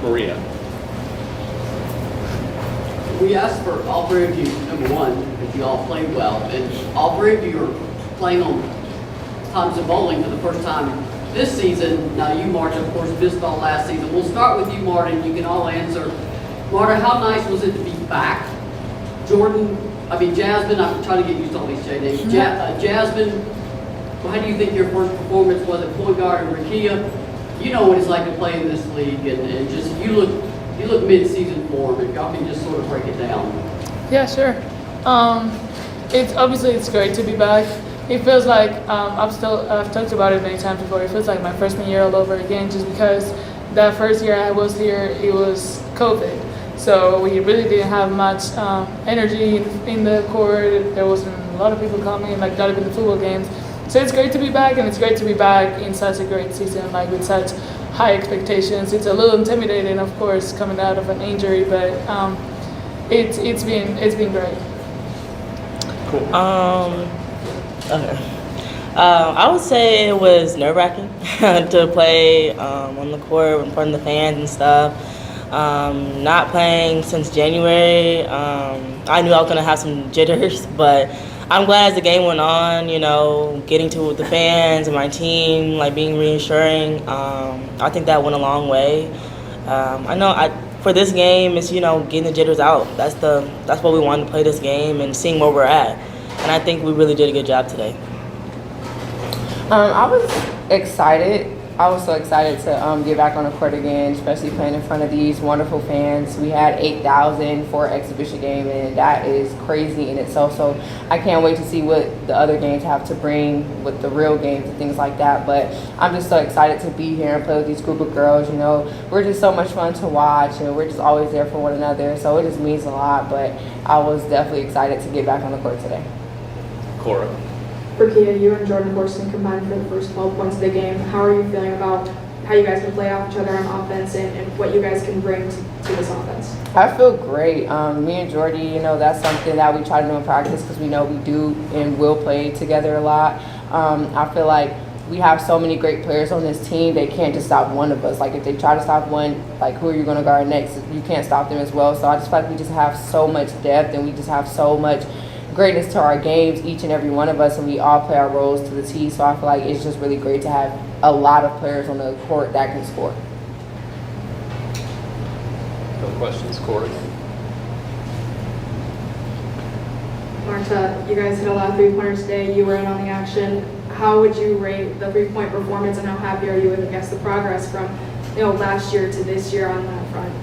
Maria. We asked for all three of you, number one, if you all played well, and all three of you are playing on Thompson Bowling for the first time this season. Now you, Marta, of course, missed all last season. We'll start with you, Marta, you can all answer. Marta, how nice was it to be back? Jasmine, I'm trying to get used to all these J names. Jasmine, how do you think your first performance was at point guard? And Rakia, you know what it's like to play in this league, and just you look mid-season form. If y'all can just sort of break it down. Yeah, sure. It's great to be back. It feels like I've talked about it many times before. It feels like my freshman year all over again, just because that first year I was here, it was COVID. So we really didn't have much energy in the court. There wasn't a lot of people coming, like not even the football games. So it's great to be back, and it's great to be back in such a great season, like with such high expectations. It's a little intimidating, of course, coming out of an injury, but it's been great. Cool. Okay. I would say it was nerve-wracking to play on the court in front of the fans and stuff. Not playing since January, I knew I was going to have some jitters, but I'm glad as the game went on, getting to the fans and my team, like being reassuring. I think that went a long way. For this game, it's getting the jitters out. That's what we wanted to play this game and seeing where we're at. And I think we really did a good job today. I was excited. I was so excited to get back on the court again, especially playing in front of these wonderful fans. We had 8,000 for an exhibition game, and that is crazy in itself. So I can't wait to see what the other games have to bring with the real games and things like that. But I'm just so excited to be here and play with these group of girls. We're just so much fun to watch, and we're just always there for one another. So it just means a lot. But I was definitely excited to get back on the court today. Cora. Rakia, you and Jordan Horston combined for the first 12 points of the game. How are you feeling about how you guys can play off each other on offense and what you guys can bring to this offense? I feel great. Me and Jordy, that's something that we try to do in practice because we know we do and will play together a lot. I feel like we have so many great players on this team, they can't just stop one of us. Like if they try to stop one, like who are you going to guard next? You can't stop them as well. So I just feel like we just have so much depth and we just have so much greatness to our games, each and every one of us, and we all play our roles to the T. So I feel like it's just really great to have a lot of players on the court that can score. No questions, Corey? Marta, you guys hit a lot of three-pointers today. You were in on the action. How would you rate the three-point performance, and how happy are you with, the progress from last year to this year on that front?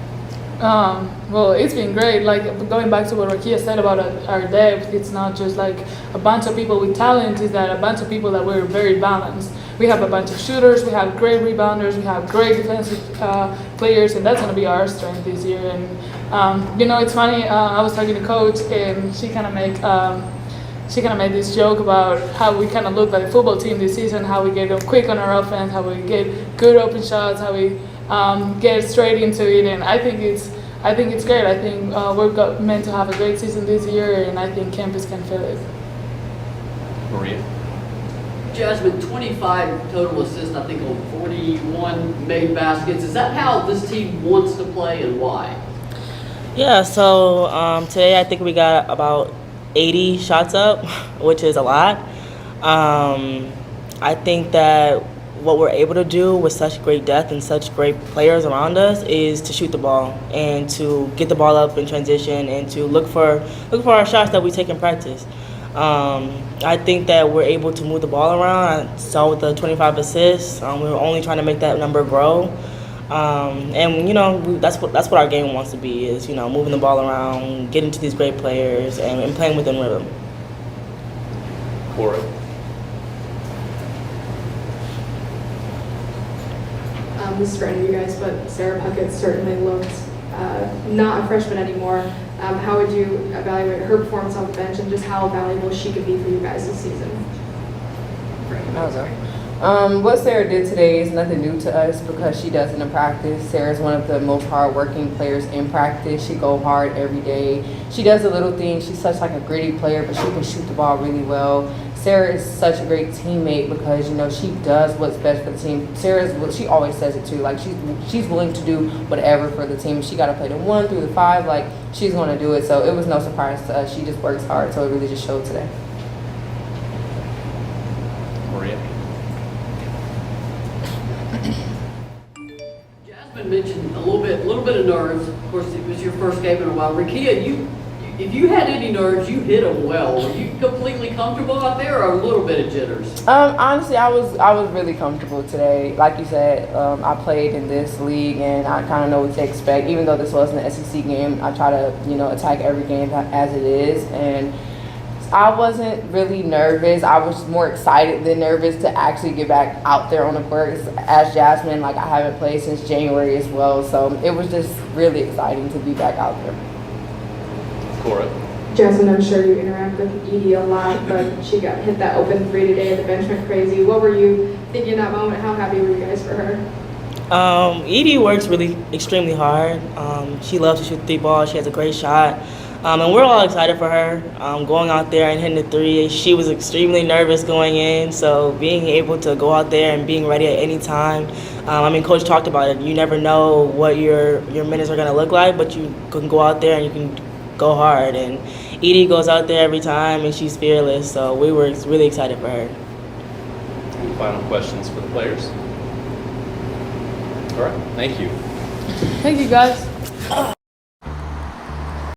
Well, it's been great. Like going back to what Rakia said about our depth, it's not just like a bunch of people with talent, it's that a bunch of people that we're very balanced. We have a bunch of shooters, we have great rebounders, we have great defensive players, and that's going to be our strength this year. And it's funny. I was talking to Coach, and she kind of made this joke about how we kind of look like a football team this season, how we get quick on our offense, how we get good open shots, how we get straight into it, and I think it's great. I think we're meant to have a great season this year, and I think campus can feel it. Maria. Jasmine, 25 total assists, I think, on 41 made baskets. Is that how this team wants to play, and why? Yeah, so today I think we got about 80 shots up, which is a lot. I think that what we're able to do with such great depth and such great players around us is to shoot the ball and to get the ball up in transition and to look for our shots that we take in practice. I think that we're able to move the ball around. I saw with the 25 assists, we were only trying to make that number grow. And that's what our game wants to be, is moving the ball around, getting to these great players, and playing within rhythm. Cora. This is for any of you guys, but Sarah Puckett certainly looked not a freshman anymore. How would you evaluate her performance on the bench and just how valuable she could be for you guys this season? What Sarah did today is nothing new to us because she does it in practice. Sarah's one of the most hardworking players in practice. She goes hard every day. She does the little things. She's such like a gritty player, but she can shoot the ball really well. Sarah is such a great teammate because, you know, she does what's best for the team. She always says it too. Like, she's willing to do whatever for the team. She got to play the 1 through the 5. Like, she's going to do it. So it was no surprise to us. She just works hard. So it really just showed today. Maria? Jasmine mentioned a little bit of nerves. Of course, it was your first game in a while. Rakia, if you had any nerves, you hit them well. Were you completely comfortable out there, or a little bit of jitters? Honestly, I was really comfortable today. Like you said, I played in this league, and I kind of know what to expect. Even though this wasn't an SEC game, I try to, you know, attack every game as it is, and I wasn't really nervous. I was more excited than nervous to actually get back out there on the court. As Jasmine, like, I haven't played since January as well, so it was just really exciting to be back out there. Cora? Jasmine, I'm sure you interact with Edie a lot, but she got hit that open 3 today. The bench went crazy. What were you thinking in that moment? How happy were you guys for her? Edie works really extremely hard. She loves to shoot the 3 ball. She has a great shot. And we're all excited for her going out there and hitting the 3. She was extremely nervous going in, so being able to go out there and being ready at any time. I mean, Coach talked about it. You never know what your minutes are going to look like, but you can go out there and you can go hard. And Edie goes out there every time, and she's fearless, so we were really excited for her. Any final questions for the players? All right, thank you. Thank you, guys.